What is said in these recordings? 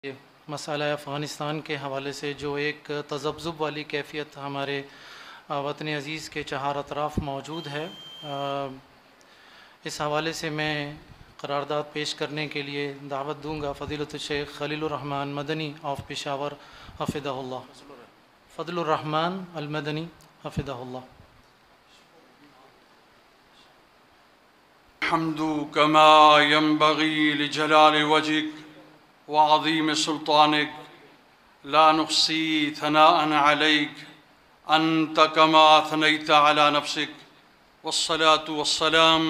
مسئلہ افغانستان کے حوالے سے جو ایک تذبذب والی کیفیت ہمارے وطن عزیز کے چہار اطراف موجود ہے، اس حوالے سے میں قرارداد پیش کرنے کے لیے دعوت دوں گا فضیلۃ الشیخ خلیل الرحمن مدنی آف پشاور حفظہ اللہ، فضل الرحمن المدنی حفظہ اللہ۔ الحمد كما ينبغي لجلال وجهك وعظيم سلطانك لا نحصي ثناء عليك أنت كما أثنيت على نفسك، والصلاة والسلام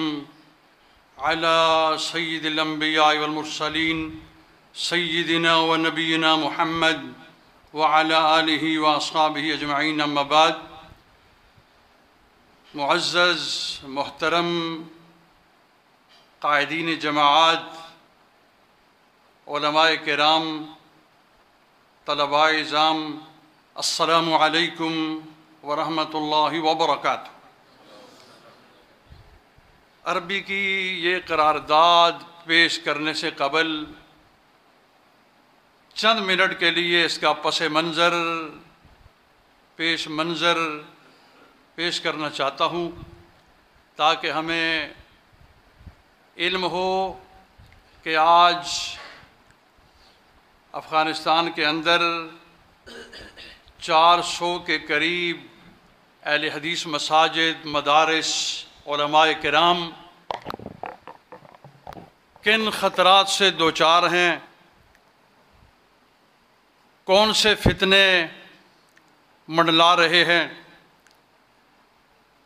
على سيد الأنبياء والمرسلين سيدنا ونبينا محمد وعلى آله وأصحابه أجمعين، أما بعد۔ معزز محترم قائدین جماعت، علماء کرام، طلباء اعزام، السلام علیکم ورحمۃ اللہ وبرکاتہ۔ عربی کی یہ قرارداد پیش کرنے سے قبل چند منٹ کے لیے اس کا پس منظر پیش کرنا چاہتا ہوں، تاکہ ہمیں علم ہو کہ آج افغانستان کے اندر 400 کے قریب اہل حدیث مساجد، مدارس، علماء کرام کن خطرات سے دوچار ہیں، کون سے فتنے منڈلا رہے ہیں۔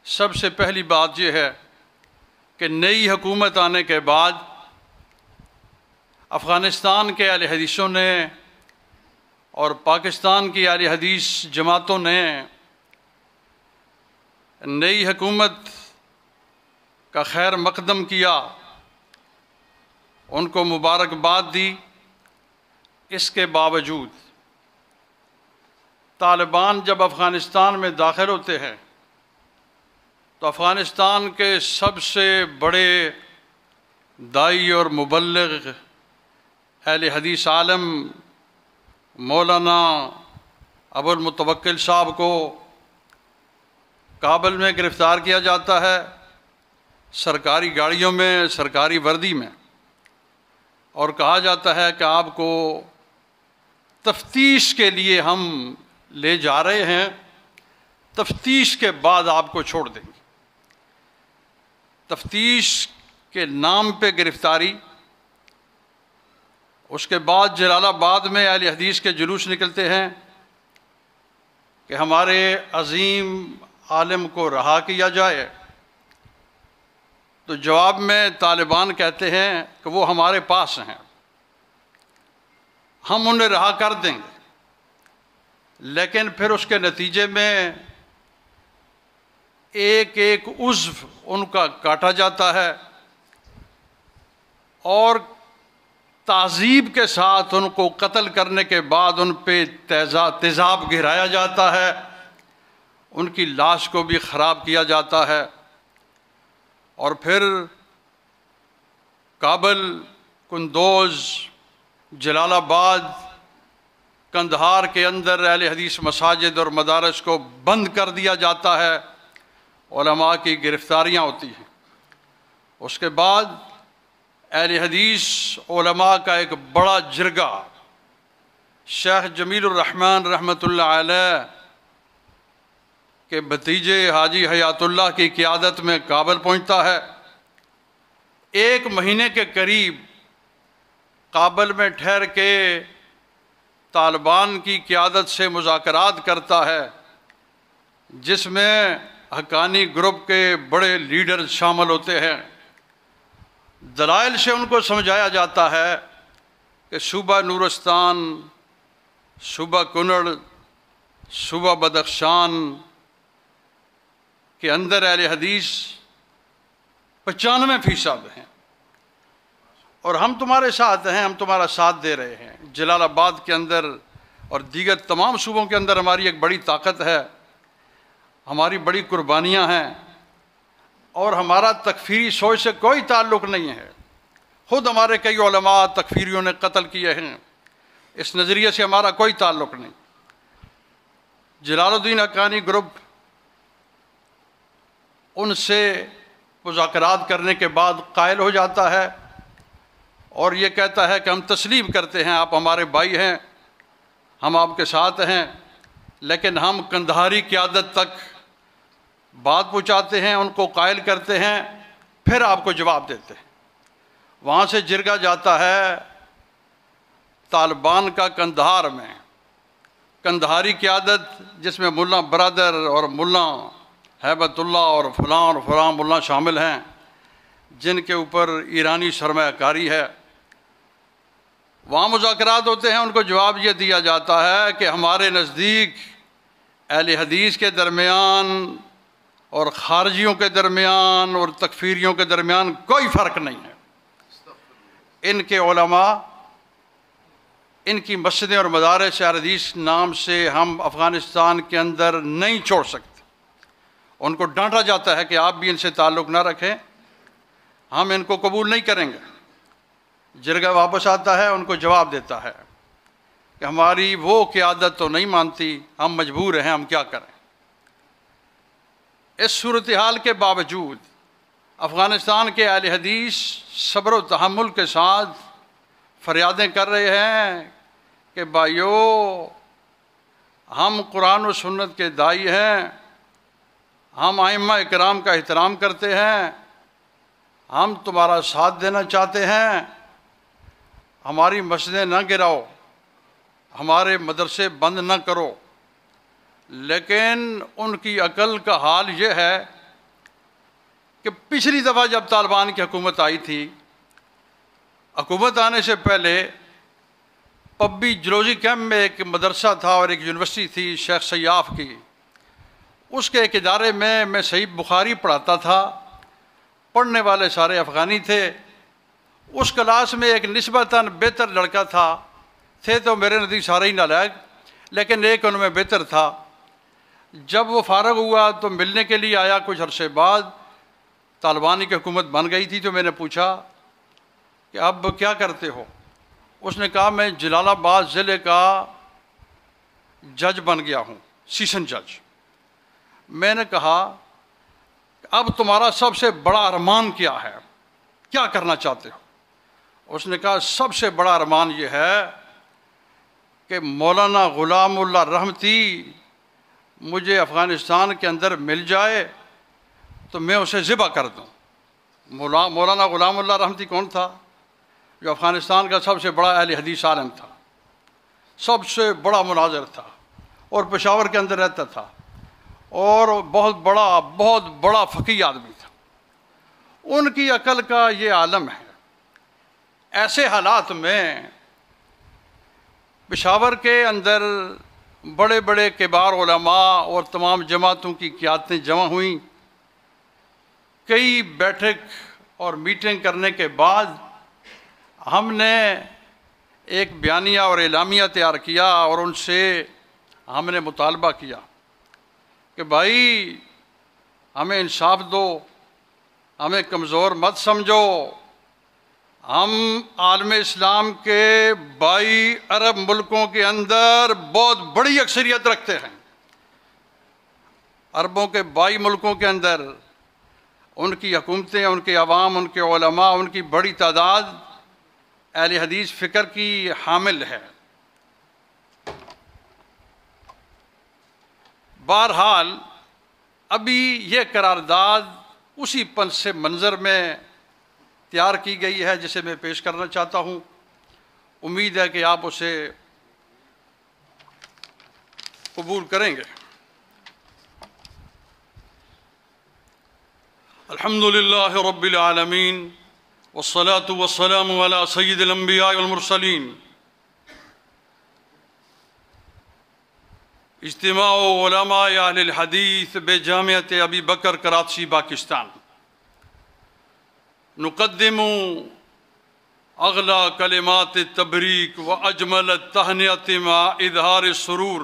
سب سے پہلی بات یہ ہے کہ نئی حکومت آنے کے بعد افغانستان کے اہل حدیثوں نے اور پاکستان کی اہل حدیث جماعتوں نے نئی حکومت کا خیر مقدم کیا، ان کو مبارکباد دی۔ اس کے باوجود طالبان جب افغانستان میں داخل ہوتے ہیں تو افغانستان کے سب سے بڑے داعی اور مبلغ اہل حدیث عالم مولانا ابو المتوکل صاحب کو کابل میں گرفتار کیا جاتا ہے، سرکاری گاڑیوں میں، سرکاری وردی میں، اور کہا جاتا ہے کہ آپ کو تفتیش کے لیے ہم لے جا رہے ہیں، تفتیش کے بعد آپ کو چھوڑ دیں گے۔ تفتیش کے نام پہ گرفتاری۔ اس کے بعد جلال آباد میں اہل حدیث کے جلوس نکلتے ہیں کہ ہمارے عظیم عالم کو رہا کیا جائے، تو جواب میں طالبان کہتے ہیں کہ وہ ہمارے پاس ہیں، ہم انہیں رہا کر دیں گے، لیکن پھر اس کے نتیجے میں ایک ایک عضو ان کا کاٹا جاتا ہے اور تعذیب کے ساتھ ان کو قتل کرنے کے بعد ان پہ تیزاب گرایا جاتا ہے، ان کی لاش کو بھی خراب کیا جاتا ہے، اور پھر کابل، قندوز، جلال آباد، قندھار کے اندر اہل حدیث مساجد اور مدارس کو بند کر دیا جاتا ہے، علماء کی گرفتاریاں ہوتی ہیں۔ اس کے بعد اہل حدیث علماء کا ایک بڑا جرگہ شیخ جمیل الرحمن رحمۃ اللہ علیہ کے بھتیجے حاجی حیات اللہ کی قیادت میں کابل پہنچتا ہے۔ 1 مہینے کے قریب کابل میں ٹھہر کے طالبان کی قیادت سے مذاکرات کرتا ہے، جس میں حقانی گروپ کے بڑے لیڈر شامل ہوتے ہیں۔ دلائل سے ان کو سمجھایا جاتا ہے کہ صوبہ نورستان، صوبہ کنڑ، صوبہ بدخشان کے اندر اہل حدیث 95% ہیں، اور ہم تمہارے ساتھ ہیں، ہم تمہارا ساتھ دے رہے ہیں۔ جلال آباد کے اندر اور دیگر تمام صوبوں کے اندر ہماری ایک بڑی طاقت ہے، ہماری بڑی قربانیاں ہیں، اور ہمارا تکفیری سوچ سے کوئی تعلق نہیں ہے۔ خود ہمارے کئی علماء تکفیریوں نے قتل کیے ہیں، اس نظریے سے ہمارا کوئی تعلق نہیں۔ جلال الدین حقانی گروپ ان سے مذاکرات کرنے کے بعد قائل ہو جاتا ہے اور یہ کہتا ہے کہ ہم تسلیم کرتے ہیں، آپ ہمارے بھائی ہیں، ہم آپ کے ساتھ ہیں، لیکن ہم قندھاری قیادت تک بات پہنچاتے ہیں، ان کو قائل کرتے ہیں، پھر آپ کو جواب دیتے ہیں۔ وہاں سے جرگہ جاتا ہے طالبان کا قندھار میں۔ قندھاری قیادت جس میں ملا برادر اور ملا ہیبت اللہ اور فلاں ملا شامل ہیں، جن کے اوپر ایرانی سرمایہ کاری ہے۔ وہاں مذاکرات ہوتے ہیں، ان کو جواب یہ دیا جاتا ہے کہ ہمارے نزدیک اہل حدیث کے درمیان اور خارجیوں کے درمیان اور تکفیریوں کے درمیان کوئی فرق نہیں ہے۔ ان کے علماء، ان کی مسجدیں اور مدارس اہل حدیث نام سے ہم افغانستان کے اندر نہیں چھوڑ سکتے۔ ان کو ڈانٹا جاتا ہے کہ آپ بھی ان سے تعلق نہ رکھیں، ہم ان کو قبول نہیں کریں گے۔ جرگہ واپس آتا ہے، ان کو جواب دیتا ہے کہ ہماری وہ قیادت تو نہیں مانتی، ہم مجبور ہیں، ہم کیا کریں۔ اس صورتحال کے باوجود افغانستان کے اہل حدیث صبر و تحمل کے ساتھ فریادیں کر رہے ہیں کہ بھائیو، ہم قرآن و سنت کے داعی ہیں، ہم ائمہ اکرام کا احترام کرتے ہیں، ہم تمہارا ساتھ دینا چاہتے ہیں، ہماری مسجدیں نہ گراؤ، ہمارے مدرسے بند نہ کرو۔ لیکن ان کی عقل کا حال یہ ہے کہ پچھلی دفعہ جب طالبان کی حکومت آئی تھی، حکومت آنے سے پہلے پبی جلوزی کیمپ میں ایک مدرسہ تھا اور ایک یونیورسٹی تھی شیخ سیاف کی، اس کے ایک ادارے میں صحیح بخاری پڑھاتا تھا، پڑھنے والے سارے افغانی تھے۔ اس کلاس میں ایک نسبتاً بہتر لڑکا تھے تو میرے نزدیک سارے ہی نالائق، لیکن ایک ان میں بہتر تھا۔ جب وہ فارغ ہوا تو ملنے کے لیے آیا، کچھ عرصے بعد طالبانی کی حکومت بن گئی تھی، تو میں نے پوچھا کہ اب کیا کرتے ہو؟ اس نے کہا میں جلال آباد ضلع کا جج بن گیا ہوں، سیشن جج۔ میں نے کہا اب تمہارا سب سے بڑا ارمان کیا ہے، کیا کرنا چاہتے ہو؟ اس نے کہا سب سے بڑا ارمان یہ ہے کہ مولانا غلام اللہ رحمتی مجھے افغانستان کے اندر مل جائے تو میں اسے ذبح کر دوں۔ مولانا غلام اللہ رحمتی کون تھا؟ جو افغانستان کا سب سے بڑا اہل حدیث عالم تھا، سب سے بڑا مناظر تھا، اور پشاور کے اندر رہتا تھا، اور بہت بڑا فقیہ آدمی تھا۔ ان کی عقل کا یہ عالم ہے۔ ایسے حالات میں پشاور کے اندر بڑے بڑے کبار علماء اور تمام جماعتوں کی قیادتیں جمع ہوئیں۔ کئی بیٹھک اور میٹنگ کرنے کے بعد ہم نے ایک بیانیہ اور اعلامیہ تیار کیا اور ان سے ہم نے مطالبہ کیا کہ بھائی ہمیں انصاف دو، ہمیں کمزور مت سمجھو، ہم عالم اسلام کے 22 عرب ملکوں کے اندر بہت بڑی اکثریت رکھتے ہیں۔ عربوں کے 22 ملکوں کے اندر ان کی حکومتیں، ان کے عوام، ان کے علماء، ان کی بڑی تعداد اہل حدیث فکر کی حامل ہے۔ بہرحال ابھی یہ قرارداد اسی پس منظر میں تیار کی گئی ہے جسے میں پیش کرنا چاہتا ہوں۔ امید ہے کہ آپ اسے قبول کریں گے۔ الحمدللہ رب العالمین والصلاة والسلام علی سید الانبیاء والمرسلین۔ اجتماع علماء اہل الحدیث بجامعۃ ابی بکر کراچی پاکستان۔ نقدم اغلی کلمات التبریک واجمل التہنئۃ مع اظہار السرور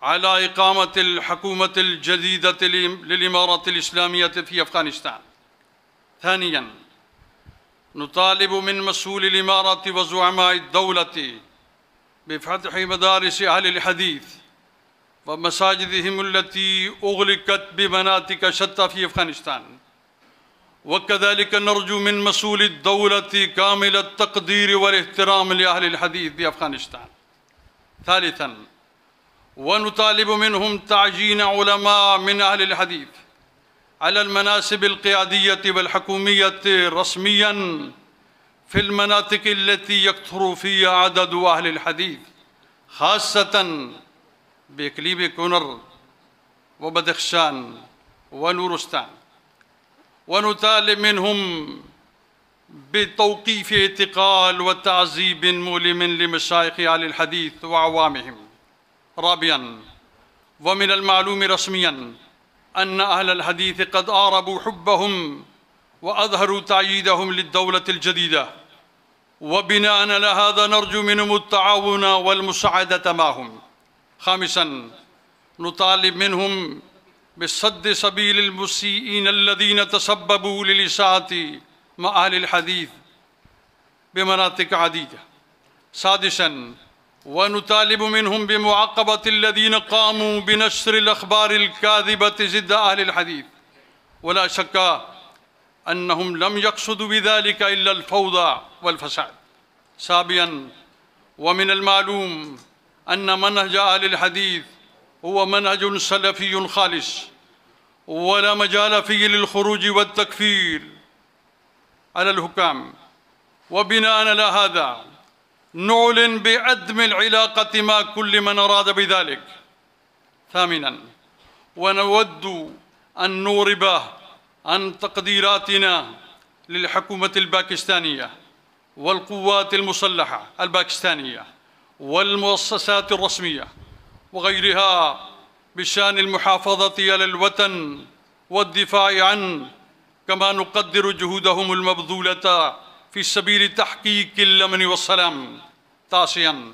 على اقامت الحکومت الجدیدۃ للامارۃ الاسلامیۃ فی افغانستان۔ ثانیاً نطالب من مسؤول الامارۃ وزعماء الدولة بفتح مدارس أهل الحديث ومساجدهم التي أغلقت بمناطق شتى في أفغانستان، وكذلك نرجو من مسؤول الدولة كامل التقدير والاحترام لأهل الحديث بأفغانستان. ثالثاً، ونطالب منهم تعيين علماء من أهل الحديث على المناصب القيادية والحكومية رسمياً في المناطق التي يكثر فيها عدد أهل الحديث، خاصة بإقليم كونر وبدخشان ونورستان. ونطالب منهم بتوقيف اعتقال وتعذيب مؤلم لمشايخ أهل الحديث وعوامهم. رابعاً، ومن المعلوم رسمياً أن أهل الحديث قد أعربوا حبهم وأظهروا تأييدهم للدولة الجديدة، وبناء على هذا نرجو منهم التعاون والمساعدة معهم. خامساً، نطالب منهم بسد سبيل المسيئين الذين تسببوا للإساءة مع أهل الحديث بمناطق عديدة. سادساً، ونطالب منهم بمعاقبة الذين قاموا بنشر الأخبار الكاذبة ضد أهل الحديث، ولا شك أنهم لم يقصدوا بذلك إلا الفوضى والفساد. سابعاً، ومن المعلوم أن منهج أهل الحديث هو منهج سلفي خالص، ولا مجال فيه للخروج والتكفير على الحكام، وبناء على هذا نعلن بعدم العلاقة مع كل من أراد بذلك. ثامناً، ونود أن نورب عن تقديراتنا للحكومة الباكستانية والقوات المسلحة الباكستانية والمؤسسات الرسمية وغيرها بشأن المحافظة على الوطن والدفاع عنه، كما نقدر جهودهم المبذولة في سبيل تحقيق الأمن والسلام. تاسعاً،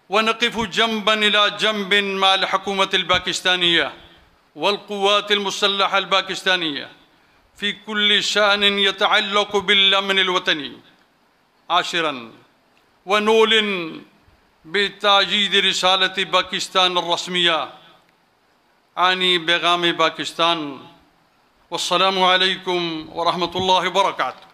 ونقف جنباً إلى جنب مع الحكومة الباكستانية والقوات المسلحة الباكستانية في كل شأن يتعلق بالأمن الوطني. عاشراً، ونعلن بتأييد رسالة باكستان الرسمية عن پیغام باکستان. والسلام علیکم ورحمۃ اللہ وبرکاتہ.